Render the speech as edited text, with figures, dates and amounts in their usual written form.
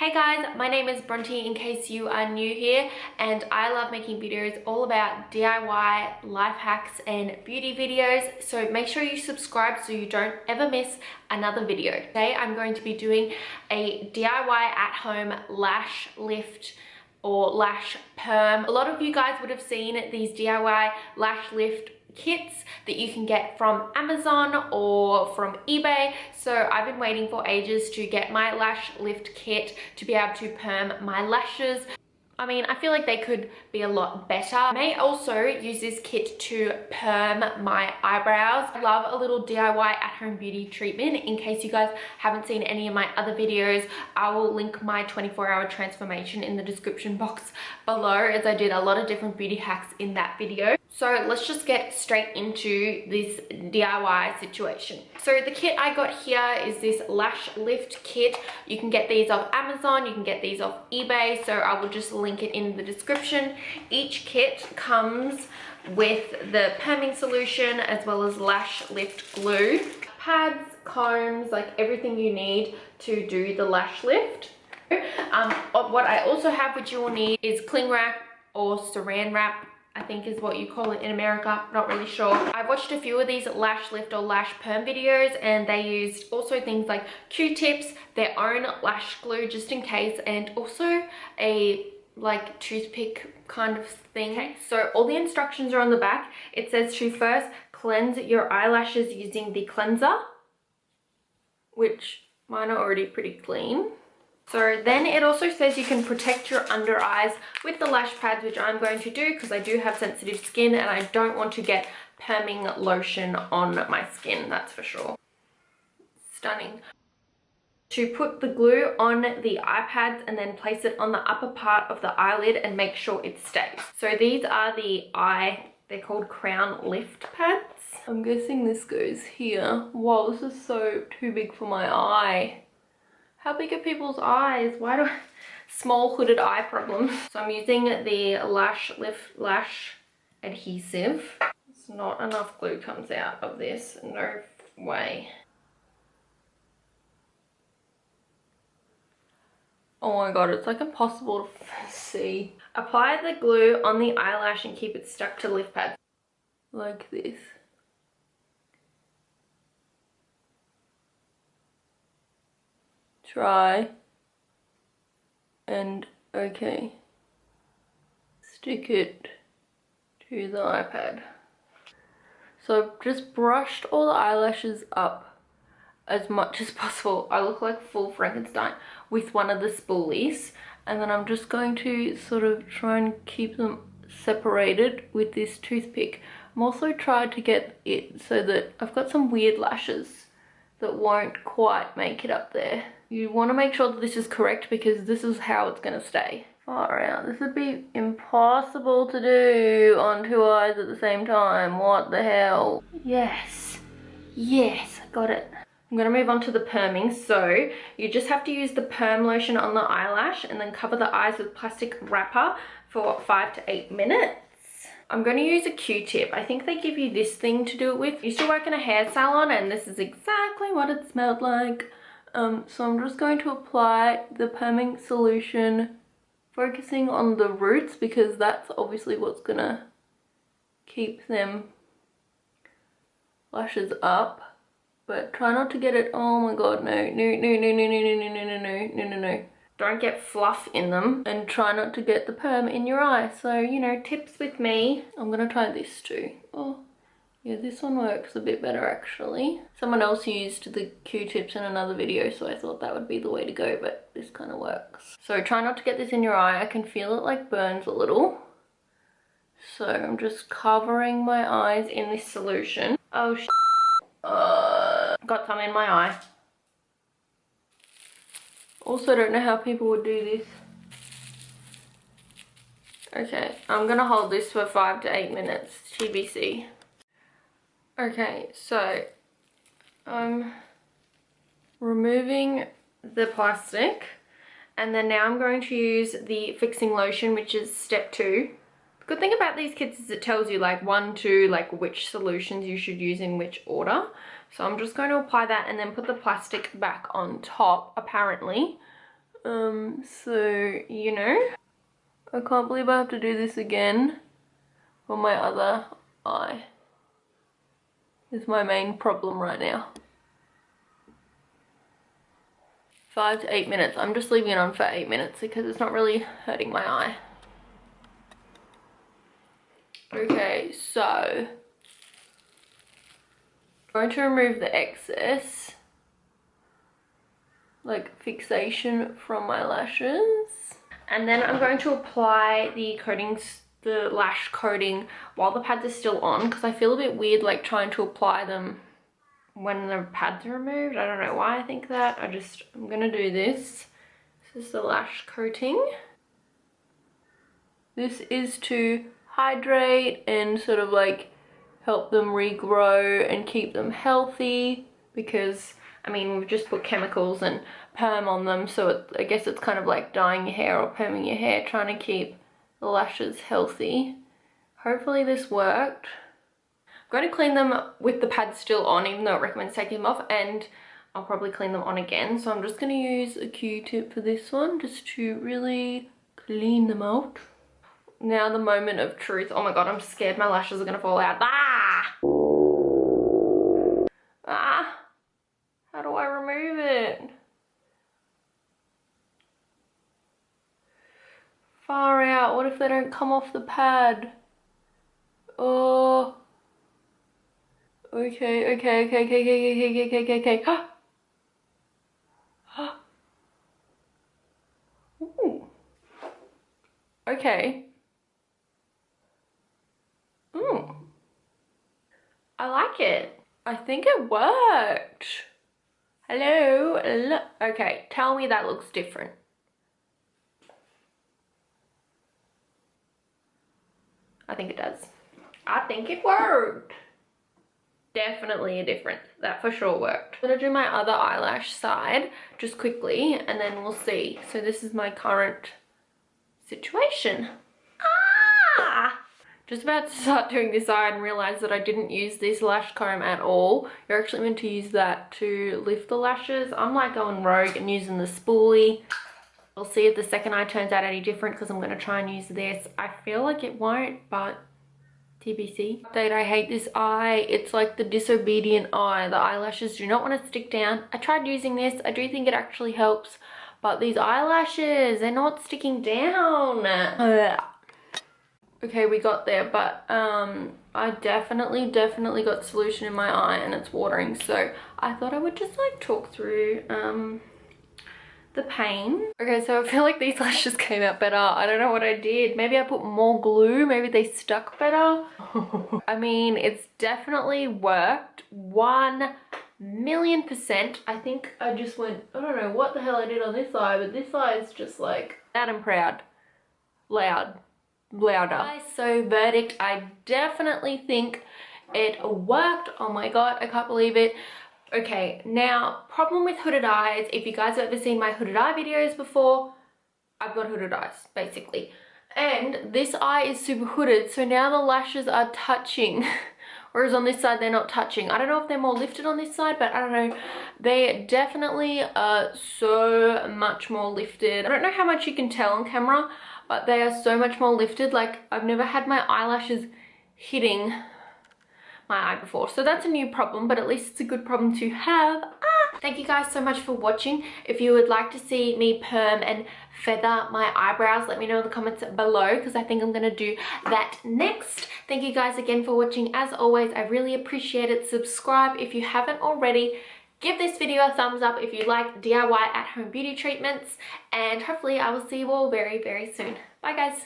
Hey guys, my name is Bronte in case you are new here, and I love making videos all about DIY, life hacks and beauty videos, so make sure you subscribe so you don't ever miss another video. Today I'm going to be doing a DIY at home lash lift or lash perm. A lot of you guys would have seen these DIY lash lift kits that you can get from Amazon or from eBay. So I've been waiting for ages to get my lash lift kit to be able to perm my lashes. I mean, I feel like they could be a lot better. I may also use this kit to perm my eyebrows. I love a little DIY at-home beauty treatment. In case you guys haven't seen any of my other videos, I will link my 24-hour transformation in the description box below, as I did a lot of different beauty hacks in that video. So let's just get straight into this DIY situation. So the kit I got here is this lash lift kit. You can get these off Amazon, you can get these off eBay, so I will just link it in the description. Each kit comes with the perming solution as well as lash lift glue, pads, combs, like everything you need to do the lash lift. What I also have, which you will need, is cling wrap or saran wrap, I think is what you call it in America, not really sure. I've watched a few of these lash lift or lash perm videos, and they used also things like Q-tips, their own lash glue just in case, and also a like toothpick kind of thing. Okay, so all the instructions are on the back. It says to first cleanse your eyelashes using the cleanser, which mine are already pretty clean. So then it also says you can protect your under eyes with the lash pads, which I'm going to do because I do have sensitive skin and I don't want to get perming lotion on my skin, that's for sure. Stunning. To put the glue on the eye pads and then place it on the upper part of the eyelid and make sure it stays. So these are the they're called crown lift pads. I'm guessing this goes here. Whoa, this is so too big for my eye. How big are people's eyes? Why do I... Small hooded eye problem. So I'm using the lash lift lash adhesive. It's not enough glue comes out of this. No way. Oh my god, it's like impossible to see. Apply the glue on the eyelash and keep it stuck to the lift pad. Like this. Try and okay, stick it to the iPad. So I've just brushed all the eyelashes up as much as possible. I look like full Frankenstein with one of the spoolies, and then I'm just going to sort of try and keep them separated with this toothpick. I'm also trying to get it so that I've got some weird lashes that won't quite make it up there. You want to make sure that this is correct because this is how it's going to stay. Far out. This would be impossible to do on two eyes at the same time. What the hell? Yes. Yes, I got it. I'm going to move on to the perming. So you just have to use the perm lotion on the eyelash and then cover the eyes with plastic wrapper for 5 to 8 minutes. I'm going to use a Q-tip. I think they give you this thing to do it with. I used to work in a hair salon and this is exactly what it smelled like. So I'm just going to apply the perming solution, focusing on the roots because that's obviously what's going to keep them lashes up. But try not to get it, oh my god, no. Don't get fluff in them, and try not to get the perm in your eye. So, you know, tips with me. I'm gonna try this too. Oh, yeah, this one works a bit better actually. Someone else used the Q-tips in another video, so I thought that would be the way to go, but this kind of works. So try not to get this in your eye. I can feel it like burns a little. So I'm just covering my eyes in this solution. Oh, got some in my eye. Also, don't know how people would do this. Okay, I'm gonna hold this for 5 to 8 minutes, TBC. Okay, so I'm removing the plastic, and then now I'm going to use the fixing lotion, which is step 2. The good thing about these kits is it tells you like 1, 2, like which solutions you should use in which order. So I'm just going to apply that and then put the plastic back on top, apparently. So, you know, I can't believe I have to do this again for my other eye. This is my main problem right now. 5 to 8 minutes. I'm just leaving it on for 8 minutes because it's not really hurting my eye. Okay, so I'm going to remove the excess, like fixation from my lashes. And then I'm going to apply the coatings, the lash coating, while the pads are still on, because I feel a bit weird like trying to apply them when the pads are removed. I don't know why I think that. I'm gonna do this. This is the lash coating. This is to hydrate and sort of like help them regrow and keep them healthy, because I mean we've just put chemicals and perm on them, so I guess it's kind of like dyeing your hair or perming your hair, trying to keep the lashes healthy. Hopefully this worked. I'm going to clean them with the pads still on, even though it recommends taking them off, and I'll probably clean them on again. So I'm just going to use a Q-tip for this one, just to really clean them out. Now the moment of truth. Oh my god, I'm scared my lashes are going to fall out. Ah! Ah! How do I remove it? Far out. What if they don't come off the pad? Oh. Okay. Ooh. Okay. Ooh. I like it. I think it worked. Hello? Look. Okay, tell me that looks different. I think it does. I think it worked. Definitely a difference. That for sure worked. I'm gonna do my other eyelash side just quickly and then we'll see. So this is my current situation. Ah! Just about to start doing this eye and realize that I didn't use this lash comb at all. You're actually meant to use that to lift the lashes. I'm like going rogue and using the spoolie. We'll see if the second eye turns out any different, because I'm going to try and use this. I feel like it won't, but TBC. Update, I hate this eye. It's like the disobedient eye. The eyelashes do not want to stick down. I tried using this. I do think it actually helps, but these eyelashes, they're not sticking down. Okay, we got there, but I definitely got solution in my eye and it's watering. So I thought I would just like talk through the pain. Okay, so I feel like these lashes came out better. I don't know what I did. Maybe I put more glue. Maybe they stuck better. I mean, it's definitely worked. 1,000,000%. I think I just went, I don't know what the hell I did on this eye, but this eye is just like loud and proud. Louder. So verdict, I definitely think it worked. Oh my god, I can't believe it. Okay, now problem with hooded eyes, if you guys have ever seen my hooded eye videos before, I've got hooded eyes basically, and this eye is super hooded, so now the lashes are touching whereas on this side they're not touching. I don't know if they're more lifted on this side, but I don't know, they definitely are so much more lifted. I don't know how much you can tell on camera, but they are so much more lifted. Like, I've never had my eyelashes hitting my eye before, so that's a new problem, but at least it's a good problem to have. Thank you guys so much for watching. If you would like to see me perm and feather my eyebrows, let me know in the comments below, because I think I'm going to do that next. Thank you guys again for watching. As always, I really appreciate it. Subscribe if you haven't already. Give this video a thumbs up if you like DIY at-home beauty treatments, and hopefully I will see you all very, very soon. Bye guys.